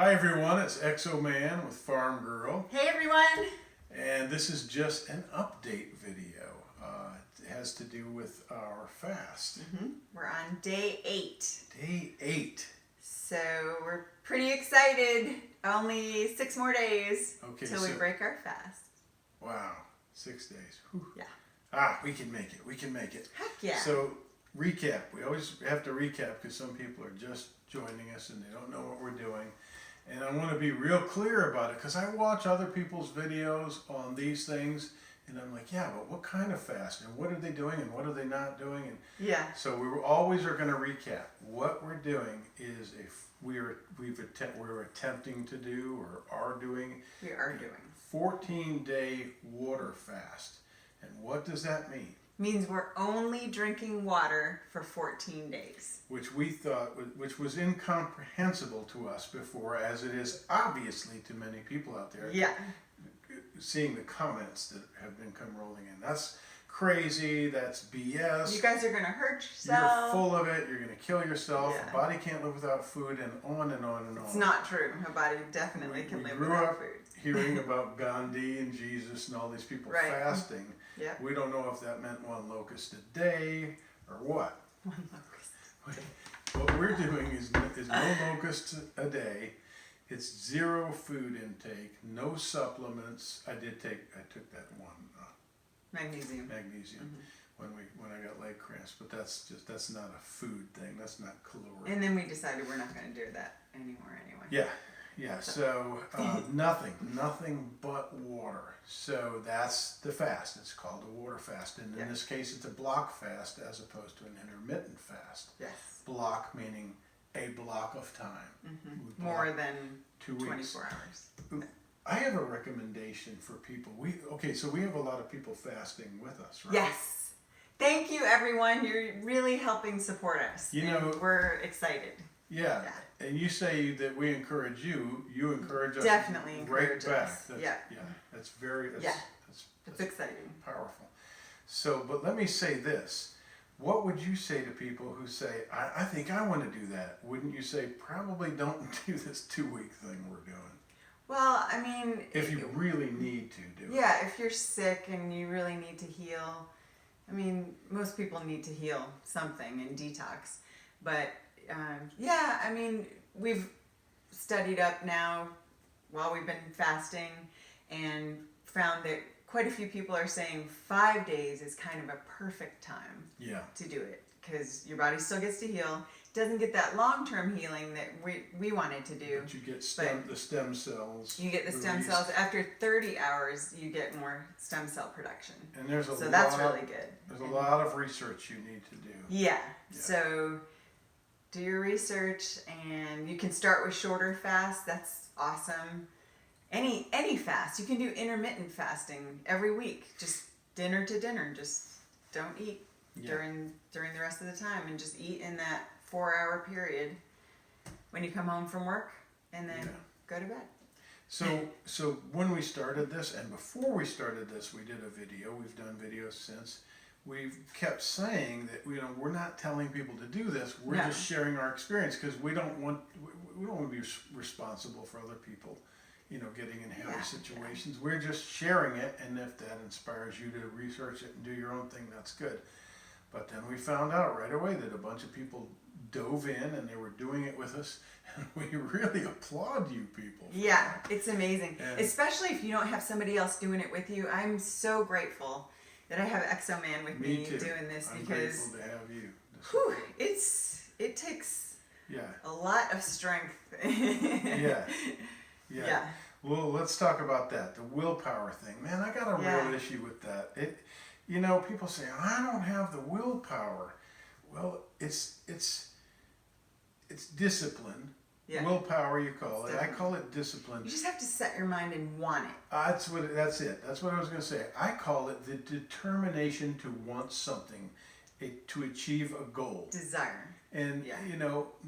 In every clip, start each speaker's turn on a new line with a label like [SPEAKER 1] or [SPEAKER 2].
[SPEAKER 1] Hi everyone, it's Exoman with Farm Girl,
[SPEAKER 2] Hey everyone!
[SPEAKER 1] and this is just an update video. It has to do with our fast.
[SPEAKER 2] We're on day 8.
[SPEAKER 1] Day 8.
[SPEAKER 2] So we're pretty excited. Only 6 more days
[SPEAKER 1] Okay,
[SPEAKER 2] till we break our fast.
[SPEAKER 1] Wow, 6 days. Whew.
[SPEAKER 2] Yeah.
[SPEAKER 1] We can make it. We can make it.
[SPEAKER 2] Heck yeah.
[SPEAKER 1] So recap. We always have to recap because some people are just joining us and they don't know what we're doing. And I want to be real clear about it because I watch other people's videos on these things and I'm like, yeah, but what kind of fast and what are they doing and what are they not doing? And
[SPEAKER 2] yeah.
[SPEAKER 1] so we always are going to recap. What we're doing is we're attempting to do or are doing.
[SPEAKER 2] We are doing
[SPEAKER 1] 14-day water fast. And what does that mean?
[SPEAKER 2] Means we're only drinking water for 14 days.
[SPEAKER 1] Which we thought, which was incomprehensible to us before, as it is obviously to many people out there.
[SPEAKER 2] Yeah.
[SPEAKER 1] Seeing the comments that have been come rolling in. That's crazy, that's BS.
[SPEAKER 2] You guys are going to hurt yourself.
[SPEAKER 1] You're full of it, you're going to kill yourself,
[SPEAKER 2] Yeah.
[SPEAKER 1] the body can't live without food, and on and on and on.
[SPEAKER 2] It's not true. A body definitely can live without food.
[SPEAKER 1] Hearing about Gandhi and Jesus and all these people fasting.
[SPEAKER 2] Yeah.
[SPEAKER 1] We don't know if that meant 1 locust a day or what.
[SPEAKER 2] 1 locust.
[SPEAKER 1] What we're doing is no locusts a day. It's 0 food intake, no supplements. I took that one
[SPEAKER 2] Magnesium.
[SPEAKER 1] when I got leg cramps, but that's not a food thing. That's not caloric.
[SPEAKER 2] And then we decided we're not going to do that anymore anyway.
[SPEAKER 1] Yeah. So nothing but water. So that's the fast. It's called a water fast, and in this case, it's a block fast as opposed to an intermittent fast.
[SPEAKER 2] Yes.
[SPEAKER 1] Block meaning a block of time.
[SPEAKER 2] More than
[SPEAKER 1] 2 weeks.
[SPEAKER 2] 24 hours.
[SPEAKER 1] I have a recommendation for people. So we have a lot of people fasting with us, right?
[SPEAKER 2] Yes. Thank you, everyone. You're really helping support us.
[SPEAKER 1] You know,
[SPEAKER 2] we're excited.
[SPEAKER 1] Yeah. And you say that we encourage you. You encourage us.
[SPEAKER 2] Definitely encourage us.
[SPEAKER 1] That's very. That's
[SPEAKER 2] exciting.
[SPEAKER 1] Powerful. So, but let me say this. What would you say to people who say, I think I want to do that? Wouldn't you say, probably don't do this 2-week thing we're doing?
[SPEAKER 2] Well, I mean...
[SPEAKER 1] If you really need to do it.
[SPEAKER 2] Yeah, if you're sick and you really need to heal. I mean, most people need to heal something and detox. But, I mean, we've studied up now while we've been fasting and found that quite a few people are saying 5 days is kind of a perfect time to do it because your body still gets to heal. It doesn't get that long-term healing that we wanted to do.
[SPEAKER 1] But you get the stem cells.
[SPEAKER 2] You get the stem cells. After 30 hours, you get more stem cell production.
[SPEAKER 1] And
[SPEAKER 2] that's really good.
[SPEAKER 1] There's a lot of research you need to do.
[SPEAKER 2] Yeah. So do your research, and you can start with shorter fasts. That's awesome. Any fast. You can do intermittent fasting every week. Just dinner to dinner. Just don't eat during the rest of the time, and just eat in that 4-hour period when you come home from work, and then go to bed.
[SPEAKER 1] So when we started this, and before we started this, we did a video. We've done videos since. We've kept saying that we're not telling people to do this. We're just sharing our experience because we don't want to be responsible for other people, getting in heavy situations. We're just sharing it, and if that inspires you to research it and do your own thing, that's good. But then we found out right away that a bunch of people dove in and they were doing it with us, and we really applaud you people.
[SPEAKER 2] Yeah, it's amazing. Especially if you don't have somebody else doing it with you. I'm so grateful that I have Exoman with me doing this
[SPEAKER 1] I'm
[SPEAKER 2] because
[SPEAKER 1] grateful to have you.
[SPEAKER 2] It takes a lot of strength.
[SPEAKER 1] Yeah. Well, let's talk about that. The willpower thing. Man, I got a real issue with that. People say, I don't have the willpower. Well, it's discipline. Yeah. Willpower, you call it. I call it discipline.
[SPEAKER 2] You just have to set your mind and want it.
[SPEAKER 1] That's it. That's what I was going to say. I call it the determination to want something, to achieve a goal.
[SPEAKER 2] Desire.
[SPEAKER 1] And,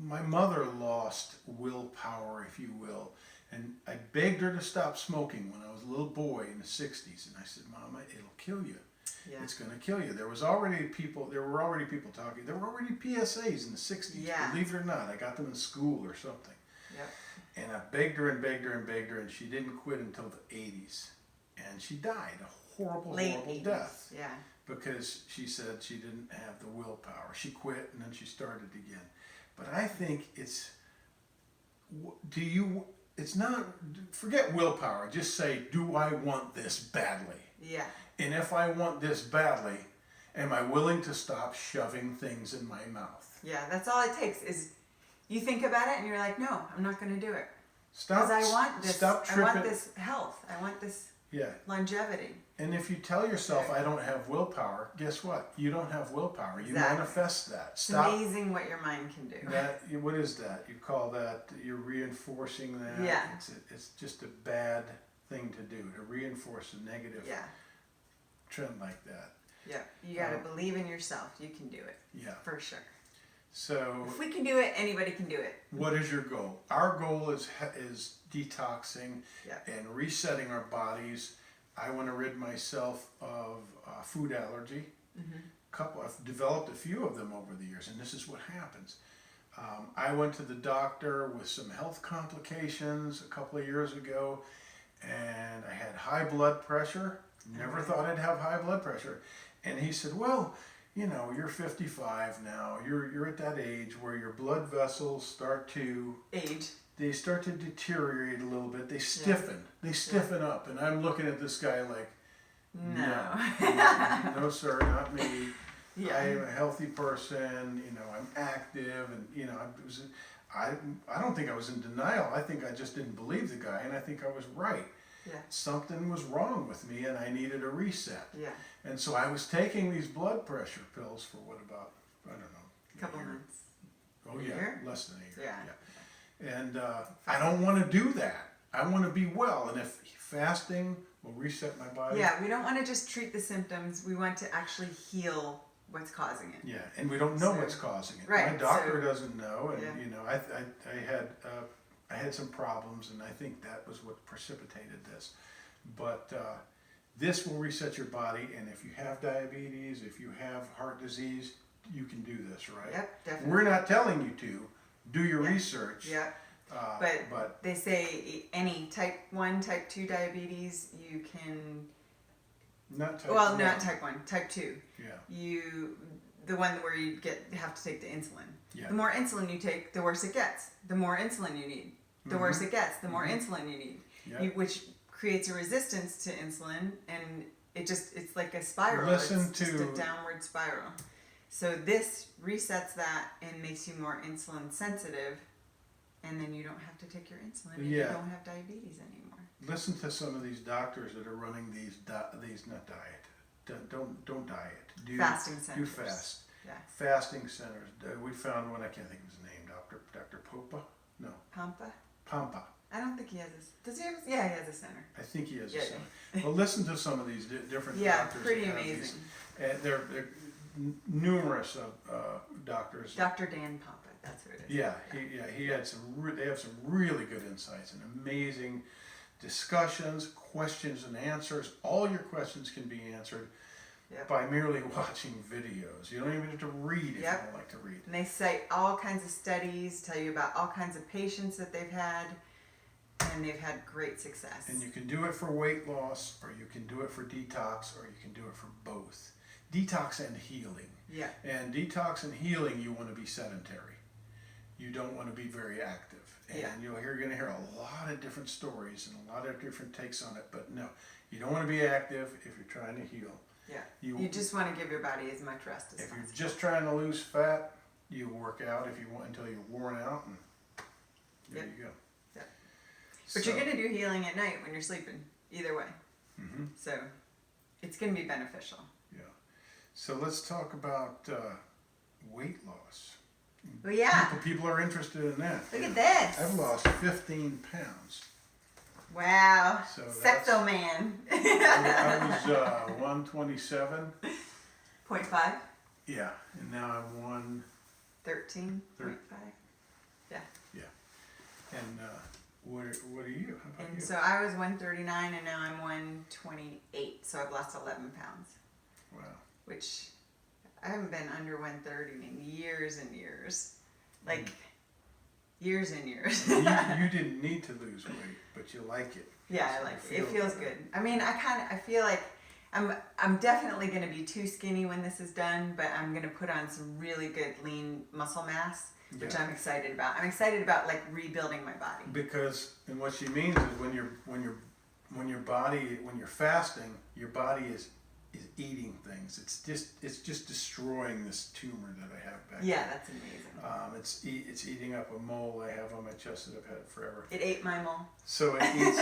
[SPEAKER 1] my mother lost willpower, if you will. And I begged her to stop smoking when I was a little boy in the 60s. And I said, Mama, it'll kill you. Yeah. It's going to kill you. There were already people talking. There were already PSAs in the 60s, believe it or not. I got them in school or something.
[SPEAKER 2] Yep.
[SPEAKER 1] And I begged her and begged her and begged her, and she didn't quit until the 80s. And she died a horrible,
[SPEAKER 2] Late
[SPEAKER 1] horrible
[SPEAKER 2] 80s.
[SPEAKER 1] death.
[SPEAKER 2] Yeah.
[SPEAKER 1] Because she said she didn't have the willpower. She quit and then she started again. But I think it's not, forget willpower. Just say, do I want this badly?
[SPEAKER 2] Yeah.
[SPEAKER 1] And if I want this badly, am I willing to stop shoving things in my mouth?
[SPEAKER 2] Yeah, that's all it takes is you think about it and you're like, no, I'm not going to do it.
[SPEAKER 1] Stop.
[SPEAKER 2] Because I want this.
[SPEAKER 1] Stop
[SPEAKER 2] I
[SPEAKER 1] tripping.
[SPEAKER 2] want this health. I want this longevity.
[SPEAKER 1] And if you tell yourself, I don't have willpower, guess what? You don't have willpower. You manifest that.
[SPEAKER 2] It's amazing what your mind can do.
[SPEAKER 1] What is that? You call that, you're reinforcing that.
[SPEAKER 2] Yeah.
[SPEAKER 1] It's just a bad thing to do, to reinforce a negative trend like that.
[SPEAKER 2] Yeah. You got to believe in yourself. You can do it.
[SPEAKER 1] Yeah.
[SPEAKER 2] For sure.
[SPEAKER 1] So
[SPEAKER 2] if we can do it, anybody can do it.
[SPEAKER 1] What is your goal? Our goal is detoxing and resetting our bodies. I want to rid myself of food allergy. I've developed a few of them over the years, and this is what happens. I went to the doctor with some health complications a couple of years ago, and I had high blood pressure. Never thought I'd have high blood pressure. And he said, well, you know, you're 55 now. You're at that age where your blood vessels start to They start to deteriorate a little bit. They stiffen. They stiffen up. And I'm looking at this guy like, no, sir, not me. I am a healthy person. You know, I'm active, and you know, I don't think I was in denial. I think I just didn't believe the guy, and I think I was right. Something was wrong with me, and I needed a reset. And so I was taking these blood pressure pills for about, I don't know,
[SPEAKER 2] a couple months.
[SPEAKER 1] Oh yeah,
[SPEAKER 2] year?
[SPEAKER 1] less than a year. And I don't want to do that. I want to be well, and if fasting will reset my body.
[SPEAKER 2] Yeah, we don't want to just treat the symptoms. We want to actually heal what's causing it.
[SPEAKER 1] Yeah, and we don't know what's causing it.
[SPEAKER 2] Right.
[SPEAKER 1] My doctor doesn't know, and you know, I had some problems, and I think that was what precipitated this. But this will reset your body, and if you have diabetes, if you have heart disease, you can do this, right?
[SPEAKER 2] Yep, definitely.
[SPEAKER 1] We're not telling you to. Do your research.
[SPEAKER 2] Yeah. But they say any type 1, type 2 diabetes, you can...
[SPEAKER 1] Not type 1.
[SPEAKER 2] Not type 1, type 2.
[SPEAKER 1] Yeah.
[SPEAKER 2] The one where you have to take the insulin.
[SPEAKER 1] Yeah.
[SPEAKER 2] The more insulin you take, the worse it gets. The more insulin you need, the worse it gets. The more insulin you need, which creates a resistance to insulin, and it's like a spiral. It's just a downward spiral. So this resets that and makes you more insulin sensitive, and then you don't have to take your insulin and you don't have diabetes anymore.
[SPEAKER 1] Listen to some of these doctors that are running these not diet. Don't diet.
[SPEAKER 2] Fasting centers.
[SPEAKER 1] Do fast.
[SPEAKER 2] Yeah.
[SPEAKER 1] Fasting centers. We found one, I can't think of his name, Dr. Popa? No. Pampa.
[SPEAKER 2] I don't think he has this. Does he have? Yeah, he has a center.
[SPEAKER 1] I think he has a center. Well, listen to some of these different doctors.
[SPEAKER 2] Yeah, pretty amazing.
[SPEAKER 1] They're numerous doctors.
[SPEAKER 2] Dr. Dan Pampa, that's who it is.
[SPEAKER 1] Yeah, he had they have some really good insights and amazing discussions, questions and answers. All your questions can be answered by merely watching videos. You don't even have to read if you don't like to read.
[SPEAKER 2] And they cite all kinds of studies, tell you about all kinds of patients that they've had, and they've had great success.
[SPEAKER 1] And you can do it for weight loss, or you can do it for detox, or you can do it for both. Detox and healing.
[SPEAKER 2] Yeah. And
[SPEAKER 1] detox and healing, you want to be sedentary. You don't want to be very active. And you're going to hear a lot of different stories and a lot of different takes on it. But no, you don't want to be active if you're trying to heal.
[SPEAKER 2] Yeah. You just want to give your body as much rest as possible.
[SPEAKER 1] If you're just trying to lose fat, you work out if you want until you're worn out, and there you go.
[SPEAKER 2] Yeah. But you're going to do healing at night when you're sleeping, either way.
[SPEAKER 1] Mm-hmm.
[SPEAKER 2] So it's going to be beneficial.
[SPEAKER 1] Yeah. So let's talk about weight loss.
[SPEAKER 2] Well, yeah.
[SPEAKER 1] People are interested in that.
[SPEAKER 2] Look at this.
[SPEAKER 1] I've lost 15 pounds.
[SPEAKER 2] Wow.
[SPEAKER 1] So
[SPEAKER 2] Sexo man.
[SPEAKER 1] I was 127.
[SPEAKER 2] 0.5?
[SPEAKER 1] Yeah. And now I'm
[SPEAKER 2] 13.5? Yeah.
[SPEAKER 1] Yeah. And what are you? How about you?
[SPEAKER 2] So I was 139 and now I'm 128. So I've lost 11 pounds.
[SPEAKER 1] Wow.
[SPEAKER 2] Which I haven't been under 130 in years and years. Like, Years and years.
[SPEAKER 1] You didn't need to lose weight, but you like it.
[SPEAKER 2] Yeah, I like it. It feels good. I mean, I feel like I'm definitely going to be too skinny when this is done, but I'm going to put on some really good lean muscle mass, which I'm excited about. I'm excited about like rebuilding my body.
[SPEAKER 1] Because, and what she means is when you're fasting, your body is eating things. It's just destroying this tumor that I have back
[SPEAKER 2] Yeah,
[SPEAKER 1] there.
[SPEAKER 2] that's amazing.
[SPEAKER 1] It's eating up a mole I have on my chest that I've had forever.
[SPEAKER 2] It ate my mole.
[SPEAKER 1] So it eats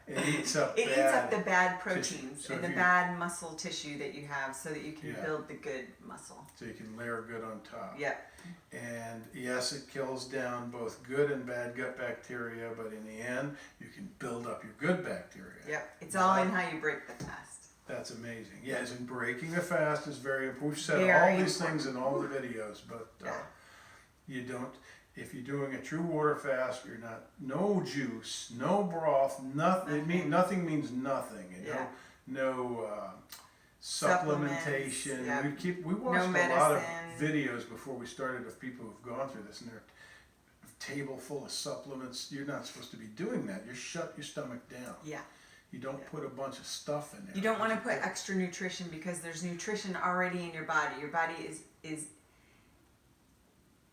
[SPEAKER 1] it eats up
[SPEAKER 2] It eats up the bad
[SPEAKER 1] tissue.
[SPEAKER 2] proteins
[SPEAKER 1] So
[SPEAKER 2] and the bad muscle tissue that you have, so that you can build the good muscle.
[SPEAKER 1] So you can layer good on top.
[SPEAKER 2] Yep.
[SPEAKER 1] And yes, it kills down both good and bad gut bacteria, but in the end, you can build up your good bacteria.
[SPEAKER 2] Yep. It's all in how you break the fast.
[SPEAKER 1] That's amazing. Yes, and breaking the fast is very important. We've said
[SPEAKER 2] Very
[SPEAKER 1] all these
[SPEAKER 2] important.
[SPEAKER 1] things in all the videos, but you don't. If you're doing a true water fast, you're not. No juice, no broth, nothing. Nothing means nothing. No supplementation.
[SPEAKER 2] Yeah.
[SPEAKER 1] We watched a lot of videos before we started of people who've gone through this, and they're a table full of supplements. You're not supposed to be doing that. You shut your stomach down.
[SPEAKER 2] Yeah.
[SPEAKER 1] You don't put a bunch of stuff in there.
[SPEAKER 2] You don't want to put extra nutrition, because there's nutrition already in your body. Your body is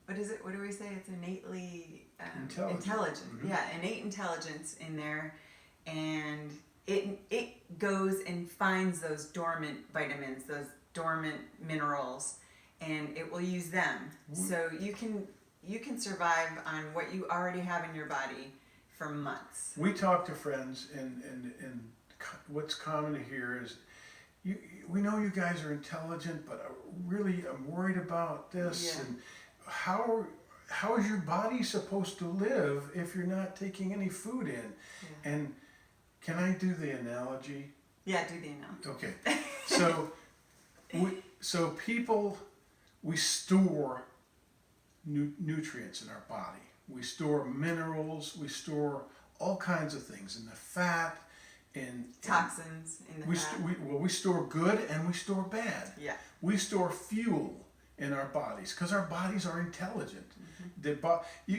[SPEAKER 2] what is it? What do we say? It's innately intelligent.
[SPEAKER 1] Mm-hmm.
[SPEAKER 2] Yeah, innate intelligence in there, and it goes and finds those dormant vitamins, those dormant minerals, and it will use them. So you can survive on what you already have in your body for months.
[SPEAKER 1] We talk to friends, and what's common to hear is, we know you guys are intelligent, but really I'm worried about this.
[SPEAKER 2] Yeah.
[SPEAKER 1] And how is your body supposed to live if you're not taking any food in? Yeah. And can I do the analogy?
[SPEAKER 2] Yeah, do the analogy.
[SPEAKER 1] Okay. So we store nutrients in our body. We store minerals, we store all kinds of things in the fat, in
[SPEAKER 2] toxins in the fat.
[SPEAKER 1] We store good and we store bad.
[SPEAKER 2] Yeah.
[SPEAKER 1] We store fuel in our bodies because our bodies are intelligent. Mm-hmm.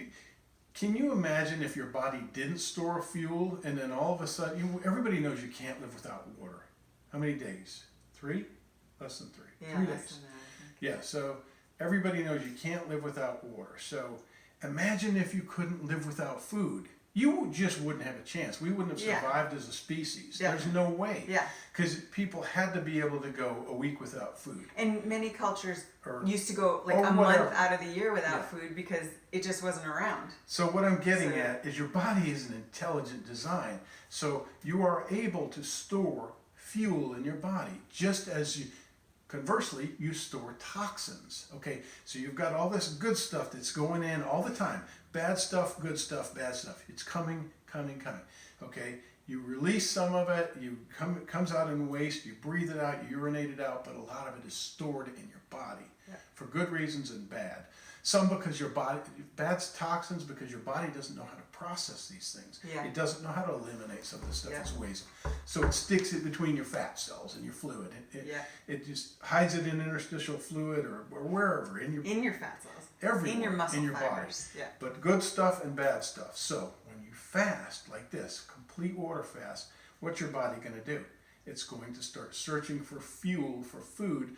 [SPEAKER 1] Can you imagine if your body didn't store fuel and then all of a sudden, everybody knows you can't live without water. How many days? 3? Less than 3.
[SPEAKER 2] Yeah,
[SPEAKER 1] 3
[SPEAKER 2] less
[SPEAKER 1] days.
[SPEAKER 2] than that, I think.
[SPEAKER 1] Yeah, so everybody knows you can't live without water. So imagine if you couldn't live without food. You just wouldn't have a chance. We wouldn't have survived as a species. There's no way.
[SPEAKER 2] Yeah.
[SPEAKER 1] Because people had to be able to go a week without food.
[SPEAKER 2] And many cultures used to go
[SPEAKER 1] a
[SPEAKER 2] month out of the year without food because it just wasn't around.
[SPEAKER 1] So what I'm getting at is your body is an intelligent design. So you are able to store fuel in your body, just as you, conversely, you store toxins. Okay, so you've got all this good stuff that's going in all the time. Bad stuff, good stuff, bad stuff. It's coming. Okay, you release some of it, it comes out in waste, you breathe it out, you urinate it out, but a lot of it is stored in your body for good reasons and bad. Some because your body, bad toxins because your body doesn't know how to process these things.
[SPEAKER 2] Yeah.
[SPEAKER 1] It doesn't know how to eliminate some of the stuff that's waste. So it sticks it between your fat cells and your fluid. It just hides it in interstitial fluid or wherever. In your
[SPEAKER 2] fat cells.
[SPEAKER 1] Everywhere.
[SPEAKER 2] In your muscle
[SPEAKER 1] in your
[SPEAKER 2] fibers.
[SPEAKER 1] Body. Yeah. But good stuff and bad stuff. So when you fast like this, complete water fast, what's your body going to do? It's going to start searching for fuel, for food,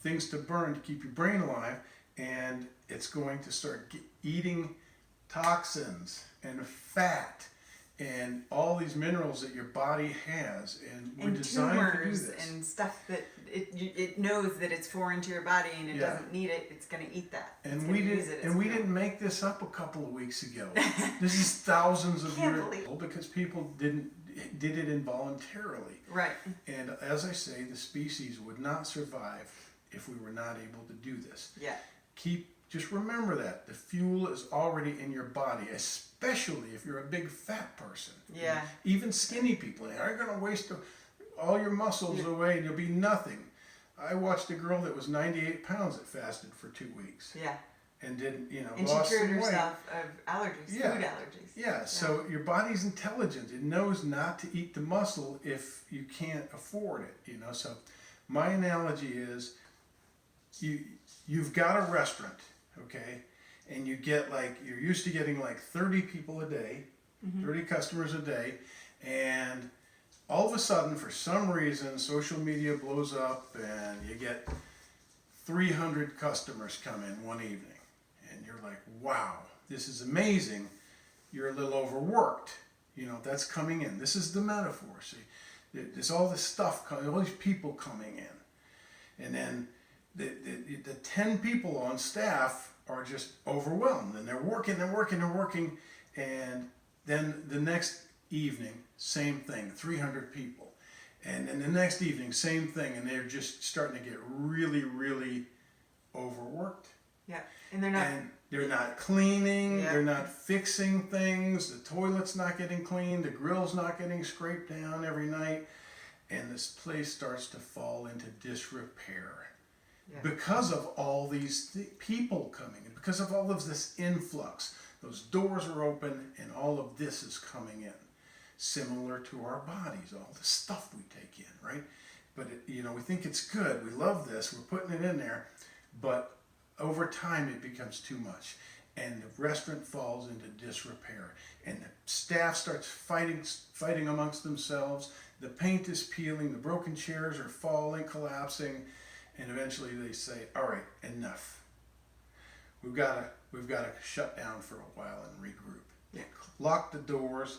[SPEAKER 1] things to burn to keep your brain alive, and it's going to start eating toxins and fat and all these minerals that your body has, and we're designed to do this.
[SPEAKER 2] And stuff that it knows that it's foreign to your body and it doesn't need it. It's going to eat that.
[SPEAKER 1] And we didn't make this up a couple of weeks ago. This is thousands of years old because people did it involuntarily.
[SPEAKER 2] Right.
[SPEAKER 1] And as I say, the species would not survive if we were not able to do this.
[SPEAKER 2] Yeah.
[SPEAKER 1] Just remember that the fuel is already in your body, especially if you're a big fat person.
[SPEAKER 2] Yeah.
[SPEAKER 1] Even skinny people aren't going to waste all your muscles away and you'll be nothing. I watched a girl that was 98 pounds that fasted for 2 weeks.
[SPEAKER 2] Yeah.
[SPEAKER 1] And didn't,
[SPEAKER 2] and
[SPEAKER 1] lost
[SPEAKER 2] she cured
[SPEAKER 1] some weight.
[SPEAKER 2] herself of allergies, food allergies.
[SPEAKER 1] Yeah, so your body's intelligent. It knows not to eat the muscle if you can't afford it, So my analogy is you've got a restaurant, okay? and you get like, you're used to getting like 30 people a day, 30 customers a day, and all of a sudden, for some reason, social media blows up and you get 300 customers come in one evening. And you're like, wow, this is amazing. You're a little overworked. You know, that's coming in. This is the metaphor. See, there's all this stuff coming, all these people coming in. And then the 10 people on staff are just overwhelmed. And they're working. And then the next evening, same thing, 300 people. And then the next evening, same thing. And they're just starting to get really, really overworked.
[SPEAKER 2] Yeah. And
[SPEAKER 1] they're not cleaning,
[SPEAKER 2] Yeah.
[SPEAKER 1] they're not fixing things, the toilet's not getting cleaned, the grill's not getting scraped down every night, and this place starts to fall into disrepair.
[SPEAKER 2] Yeah.
[SPEAKER 1] Because of all these people coming in, because of all of this influx. Those doors are open and all of this is coming in. Similar to our bodies, all the stuff we take in, right? But we think it's good, we love this, we're putting it in there, but over time it becomes too much, and the restaurant falls into disrepair, and the staff starts fighting amongst themselves. The paint is peeling, the broken chairs are falling, collapsing, and eventually they say, "All right, enough. We've got to shut down for a while and regroup." They lock the doors.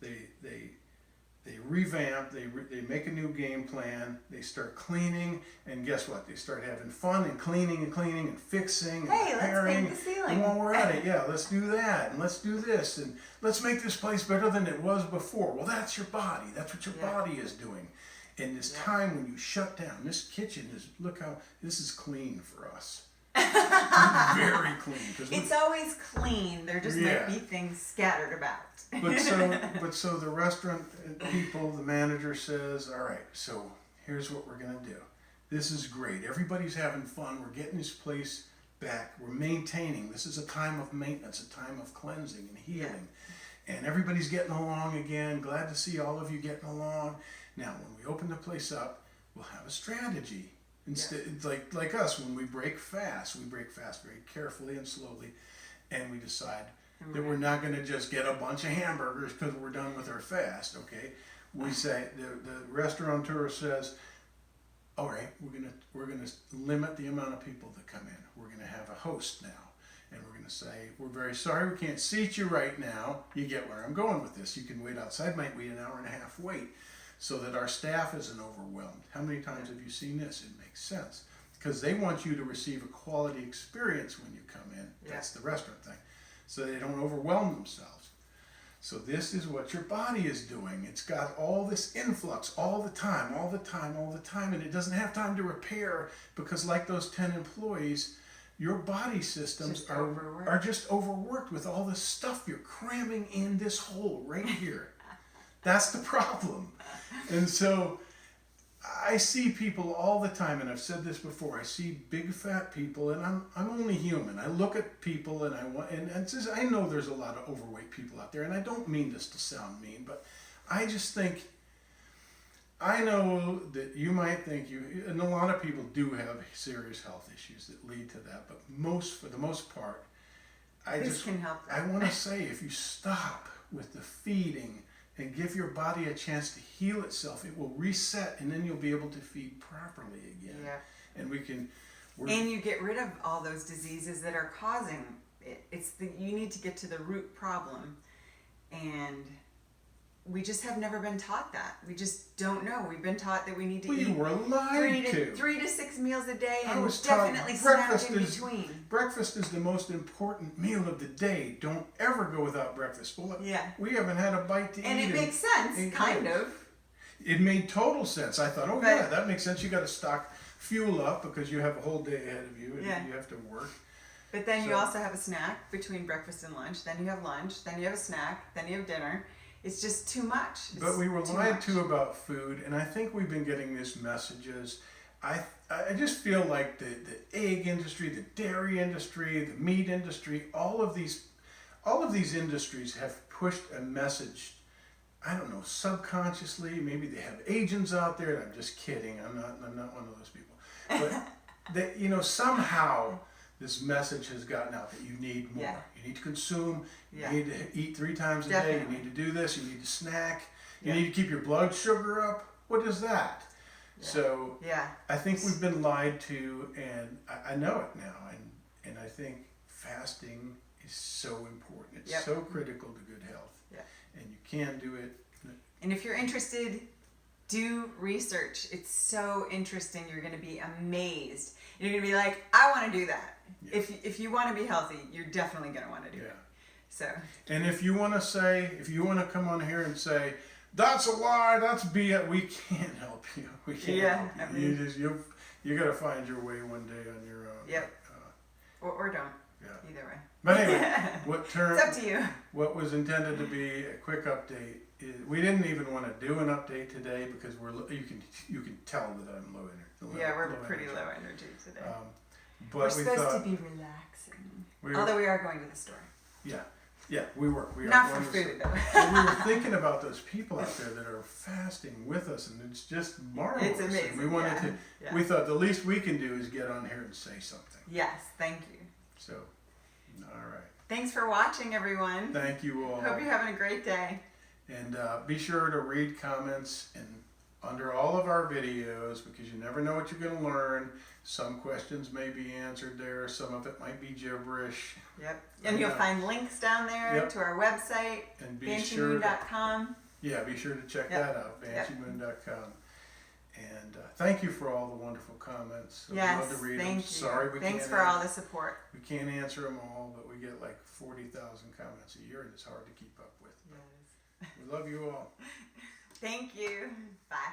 [SPEAKER 1] They revamp, they make a new game plan, they start cleaning, and guess what? They start having fun and cleaning and fixing and repairing.
[SPEAKER 2] Let's paint the ceiling.
[SPEAKER 1] And while we're at it, let's do that, and let's do this, and let's make this place better than it was before. Well, that's your body. That's what your body is doing. In this time when you shut down, this kitchen look how, this is clean for us. Very clean.
[SPEAKER 2] It's always clean. There just might be things scattered about.
[SPEAKER 1] But so the restaurant people, the manager says, "All right, so here's what we're gonna do. This is great. Everybody's having fun. We're getting this place back. We're maintaining. This is a time of maintenance, a time of cleansing and healing, and everybody's getting along again. Glad to see all of you getting along. Now, when we open the place up, we'll have a strategy." Instead, like us, when we break fast very carefully and slowly, and we decide that we're not going to just get a bunch of hamburgers because we're done with our fast. Okay, we say the restaurateur says, "All right, we're gonna limit the amount of people that come in. We're going to have a host now, and we're going to say, we're very sorry we can't seat you right now. You get where I'm going with this. You can wait outside. Might wait an hour and a half wait." So that our staff isn't overwhelmed. How many times have you seen this? It makes sense. Because they want you to receive a quality experience when you come in. That's the restaurant thing. So they don't overwhelm themselves. So this is what your body is doing. It's got all this influx all the time, and it doesn't have time to repair because like those 10 employees, your body systems are just overworked with all this stuff you're cramming in this hole right here. That's the problem. And so I see people all the time, and I've said this before, I see big fat people, and I'm only human. I look at people and I know there's a lot of overweight people out there, and I don't mean this to sound mean, but I just think, I know that you might think and a lot of people do have serious health issues that lead to that, but for the most part, I want to say, if you stop with the feeding and give your body a chance to heal itself, it will reset, and then you'll be able to feed properly again.
[SPEAKER 2] Yeah.
[SPEAKER 1] And
[SPEAKER 2] and you get rid of all those diseases that are causing it. You need to get to the root problem, and we just have never been taught that. We just don't know. We've been taught that we need to eat
[SPEAKER 1] you were lied to.
[SPEAKER 2] 3 to 6 meals a day, and
[SPEAKER 1] was
[SPEAKER 2] definitely snack in between.
[SPEAKER 1] Breakfast is the most important meal of the day. Don't ever go without breakfast. Well, we haven't had a bite to eat.
[SPEAKER 2] And it makes sense, kind of.
[SPEAKER 1] It made total sense. I thought, that makes sense. You got to stock fuel up because you have a whole day ahead of you, and you have to work.
[SPEAKER 2] But then you also have a snack between breakfast and lunch. Then you have lunch. Then you have a snack. Then you have dinner. It's just too much.
[SPEAKER 1] But we were lied to about food, and I think we've been getting these messages. I just feel like the egg industry, the dairy industry, the meat industry, all of these industries have pushed a message. I don't know, subconsciously. Maybe they have agents out there. I'm just kidding. I'm not one of those people. But that somehow this message has gotten out that you need more.
[SPEAKER 2] Yeah.
[SPEAKER 1] You need to consume. You
[SPEAKER 2] Yeah.
[SPEAKER 1] need to eat 3 times a day.
[SPEAKER 2] Definitely.
[SPEAKER 1] You need to do this. You need to snack. You
[SPEAKER 2] Yeah.
[SPEAKER 1] need to keep your blood sugar up. What is that?
[SPEAKER 2] Yeah.
[SPEAKER 1] So
[SPEAKER 2] Yeah.
[SPEAKER 1] I think we've been lied to, and I know it now. And I think fasting is so important. It's
[SPEAKER 2] Yep.
[SPEAKER 1] so critical to good health.
[SPEAKER 2] Yeah.
[SPEAKER 1] And you can do it.
[SPEAKER 2] And if you're interested, do research. It's so interesting. You're going to be amazed. You're going to be like, I want to do that.
[SPEAKER 1] Yeah.
[SPEAKER 2] If you want to be healthy, you're definitely going to want to do
[SPEAKER 1] Yeah.
[SPEAKER 2] it. So.
[SPEAKER 1] And if you want to come on here and say, that's a lie, that's BS, we can't help you. We can't
[SPEAKER 2] Yeah,
[SPEAKER 1] help
[SPEAKER 2] I
[SPEAKER 1] you.
[SPEAKER 2] mean-
[SPEAKER 1] You got to find your way one day on your own.
[SPEAKER 2] Yep. Or don't.
[SPEAKER 1] Yeah.
[SPEAKER 2] Either way.
[SPEAKER 1] But anyway,
[SPEAKER 2] It's up to you.
[SPEAKER 1] what was intended to be a quick update is we didn't even want to do an update today because you can tell that I'm low energy.
[SPEAKER 2] Yeah, we're pretty low energy today.
[SPEAKER 1] But
[SPEAKER 2] we're
[SPEAKER 1] we
[SPEAKER 2] supposed
[SPEAKER 1] thought,
[SPEAKER 2] to be relaxing.
[SPEAKER 1] we
[SPEAKER 2] Although we are going to the store.
[SPEAKER 1] yeah, we were. We
[SPEAKER 2] Not
[SPEAKER 1] are
[SPEAKER 2] for
[SPEAKER 1] going to-
[SPEAKER 2] food, though.
[SPEAKER 1] But we were thinking about those people out there that are fasting with us, and it's just marvelous.
[SPEAKER 2] It's amazing.
[SPEAKER 1] And we wanted to.
[SPEAKER 2] Yeah.
[SPEAKER 1] We thought the least we can do is get on here and say something.
[SPEAKER 2] Yes, thank you.
[SPEAKER 1] So, all right.
[SPEAKER 2] Thanks for watching, everyone.
[SPEAKER 1] Thank you all.
[SPEAKER 2] Hope you're having a great day.
[SPEAKER 1] And be sure to read comments and under all of our videos because you never know what you're going to learn. Some questions may be answered there. Some of it might be gibberish.
[SPEAKER 2] Yep. And you'll find links down there
[SPEAKER 1] Yep.
[SPEAKER 2] to our website,
[SPEAKER 1] And be sure to,
[SPEAKER 2] bansheemoon.com.
[SPEAKER 1] be sure to check
[SPEAKER 2] Yep.
[SPEAKER 1] that out,
[SPEAKER 2] Yep.
[SPEAKER 1] bansheemoon.com. And thank you for all the wonderful comments. I'd
[SPEAKER 2] Yes,
[SPEAKER 1] love to read them.
[SPEAKER 2] thank you.
[SPEAKER 1] Sorry we
[SPEAKER 2] Thanks
[SPEAKER 1] can't
[SPEAKER 2] for all the support.
[SPEAKER 1] We can't answer them all, but we get like 40,000 comments a year, and it's hard to keep up with.
[SPEAKER 2] Yes.
[SPEAKER 1] We love you all.
[SPEAKER 2] Thank you. Bye.